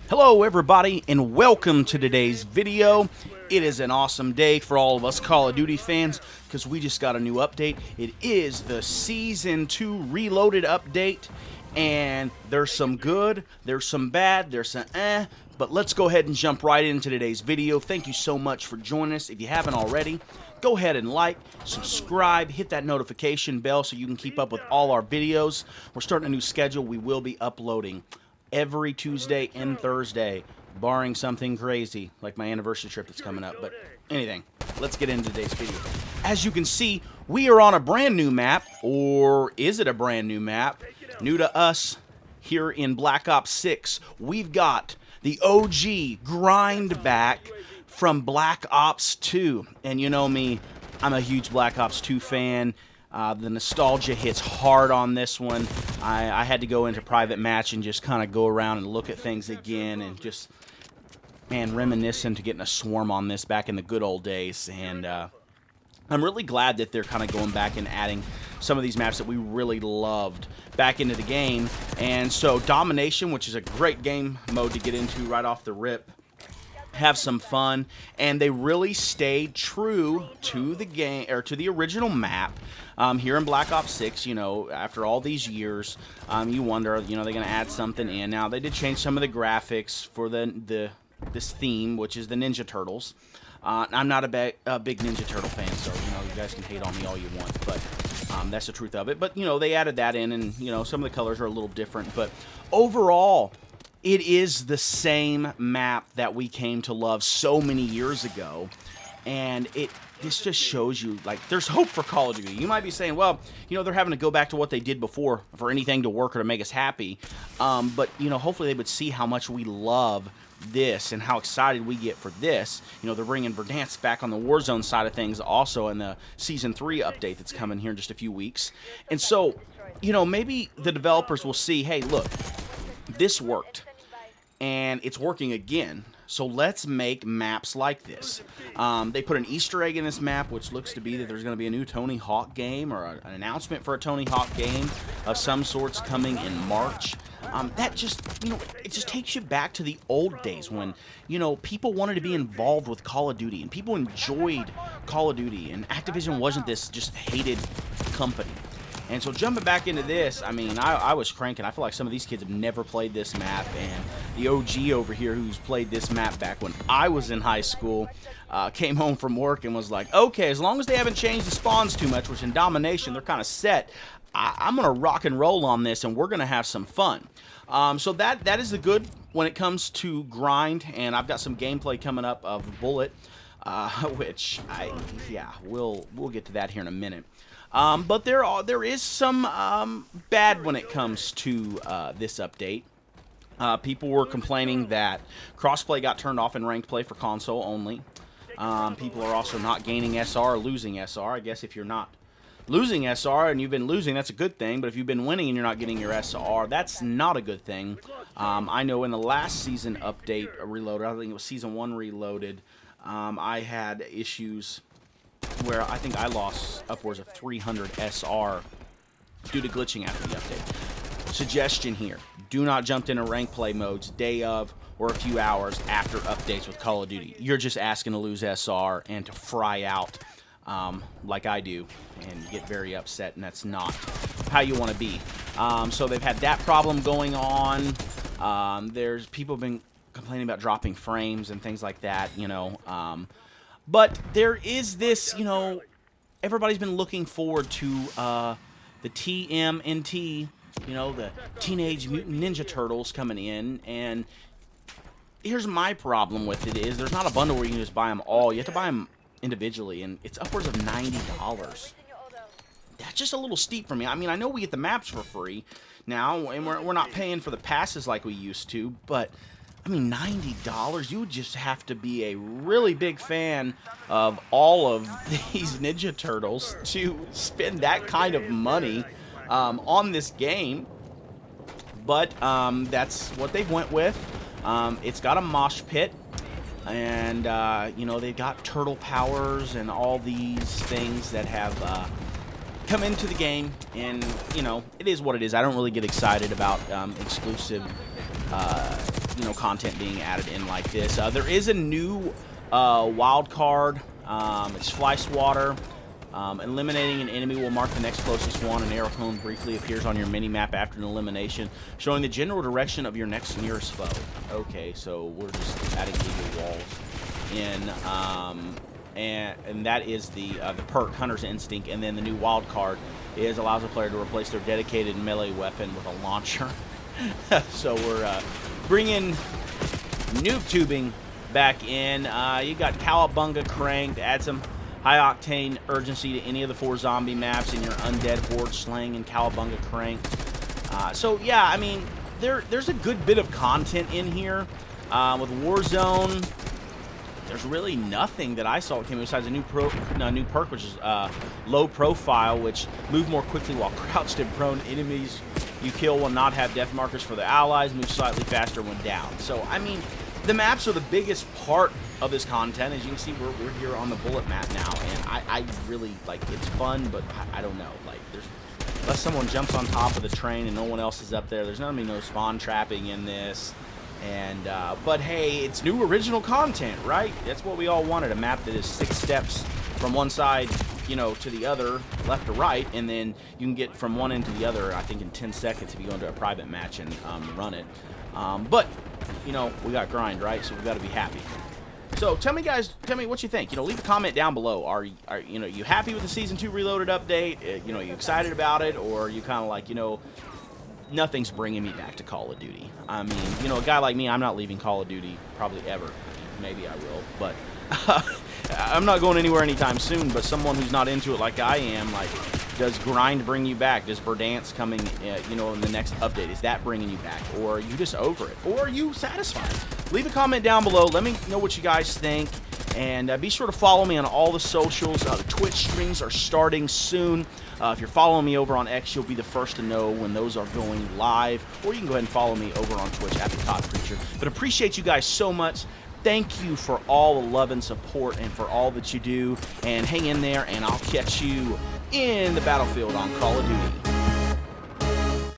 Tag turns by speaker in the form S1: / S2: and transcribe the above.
S1: Hello everybody and welcome to today's video. It is an awesome day for all of us Call of Duty fans because we just got a new update. It is the Season 2 Reloaded update, and there's some good, there's some bad, there's some but let's go ahead and jump right into today's video. Thank you so much for joining us. If you haven't already, go ahead and like, subscribe, hit that notification bell so you can keep up with all our videos. We're starting a new schedule. We will be uploading every Tuesday and Thursday, barring something crazy like my anniversary trip that's coming up. But anything, let's get into today's video. As you can see, we are on a brand new map, or is it a brand new map? New to us here in Black Ops 6. We've got the OG grind back from Black Ops 2. And you know me, I'm a huge Black Ops 2 fan. The nostalgia hits hard on this one. I had to go into private match and just kind of go around and look at things again and just, man, reminiscent to getting a swarm on this back in the good old days. And I'm really glad that they're kind of going back and adding some of these maps that we really loved back into the game. And so Domination, which is a great game mode to get into right off the rip, have some fun, and they really stayed true to the game, or to the original map. Here in Black Ops 6, you know, after all these years, you wonder, you know, they're going to add something in. Now, they did change some of the graphics for this theme, which is the Ninja Turtles. I'm not a big Ninja Turtle fan, so, you know, you guys can hate on me all you want, but that's the truth of it. But, you know, they added that in, and, you know, some of the colors are a little different, but overall, it is the same map that we came to love so many years ago, and this just shows you, like, there's hope for Call of Duty. You might be saying, well, you know, they're having to go back to what they did before for anything to work or to make us happy, but, you know, hopefully they would see how much we love this and how excited we get for this. You know, they're bringing Verdansk back on the Warzone side of things also in the Season 3 update that's coming here in just a few weeks, and so, you know, maybe the developers will see, hey, look, this worked, and it's working again, so let's make maps like this. They put an Easter egg in this map, which looks to be that there's going to be a new Tony Hawk game, or an announcement for a Tony Hawk game of some sorts coming in March. That just, you know, it just takes you back to the old days when, you know, people wanted to be involved with Call of Duty, and people enjoyed Call of Duty, and Activision wasn't this just hated company. And so jumping back into this, I mean, I was cranking. I feel like some of these kids have never played this map, and the OG over here who's played this map back when I was in high school came home from work and was like, okay, as long as they haven't changed the spawns too much, which in Domination they're kind of set, I'm going to rock and roll on this, and we're going to have some fun. So that is the good when it comes to grind, and I've got some gameplay coming up of Bullet, which we'll get to that here in a minute. But there is some bad when it comes to this update. People were complaining that crossplay got turned off in ranked play for console only. People are also not gaining SR or losing SR. I guess if you're not losing SR and you've been losing, that's a good thing. But if you've been winning and you're not getting your SR, that's not a good thing. I know in the last season update Reloaded, I think it was Season 1 Reloaded, I had issues where I think I lost upwards of 300 SR due to glitching after the update. Suggestion here, do not jump into rank play modes day of or a few hours after updates with Call of Duty. You're just asking to lose SR and to fry out like I do and get very upset, and that's not how you want to be. So they've had that problem going on. There's people have been complaining about dropping frames and things like that, you know. But there is this, you know, everybody's been looking forward to the TMNT, you know, the Teenage Mutant Ninja Turtles coming in, and here's my problem with it is there's not a bundle where you can just buy them all. You have to buy them individually, and it's upwards of $90. That's just a little steep for me. I mean, I know we get the maps for free now, and we're not paying for the passes like we used to, but I mean, $90, you would just have to be a really big fan of all of these Ninja Turtles to spend that kind of money on this game. But that's what they went with. It's got a mosh pit, and, you know, they've got turtle powers and all these things that have come into the game, and, you know, it is what it is. I don't really get excited about exclusive you know, content being added in like this. There is a new wild card. It's Fly Swatter. Eliminating an enemy will mark the next closest one. An arrow cone briefly appears on your mini-map after an elimination, showing the general direction of your next nearest foe. Okay, so we're just adding legal walls in, and that is the perk, Hunter's Instinct, and then the new wild card is allows a player to replace their dedicated melee weapon with a launcher. So we're bringing noob tubing back in. You got Cowabunga cranked, add some high-octane urgency to any of the 4 zombie maps in your Undead Horde slaying and Cowabunga crank. So, yeah, I mean, there's a good bit of content in here. With Warzone, there's really nothing that I saw came besides a new perk, which is low profile, which move more quickly while crouched and prone. Enemies you kill will not have death markers for their allies, move slightly faster when down. So, I mean, the maps are the biggest part of this content. As you can see, we're here on the bullet map now, and I really, like, it's fun, but I don't know, like, unless someone jumps on top of the train and no one else is up there, there's not gonna be no spawn trapping in this. And but hey, it's new original content, right? That's what we all wanted, a map that is 6 steps from one side, you know, to the other, left to right, and then you can get from one end to the other, I think in 10 seconds if you go into a private match and run it. But you know, we got grind, right? So we got to be happy. So tell me, guys, what you think. You know, leave a comment down below. Are you know, you happy with the Season 2 Reloaded update? You know, you excited about it, or are you kind of like, you know, nothing's bringing me back to Call of Duty? I mean, you know, a guy like me, I'm not leaving Call of Duty probably ever. Maybe I will, but I'm not going anywhere anytime soon. But someone who's not into it like I am, like, does grind bring you back? Does Verdansk coming, you know, in the next update, is that bringing you back? Or are you just over it? Or are you satisfied? Leave a comment down below. Let me know what you guys think. And be sure to follow me on all the socials. The Twitch streams are starting soon. If you're following me over on X, you'll be the first to know when those are going live. Or you can go ahead and follow me over on Twitch at the Top Preacher. But appreciate you guys so much. Thank you for all the love and support and for all that you do. And hang in there, and I'll catch you in the battlefield on Call of Duty.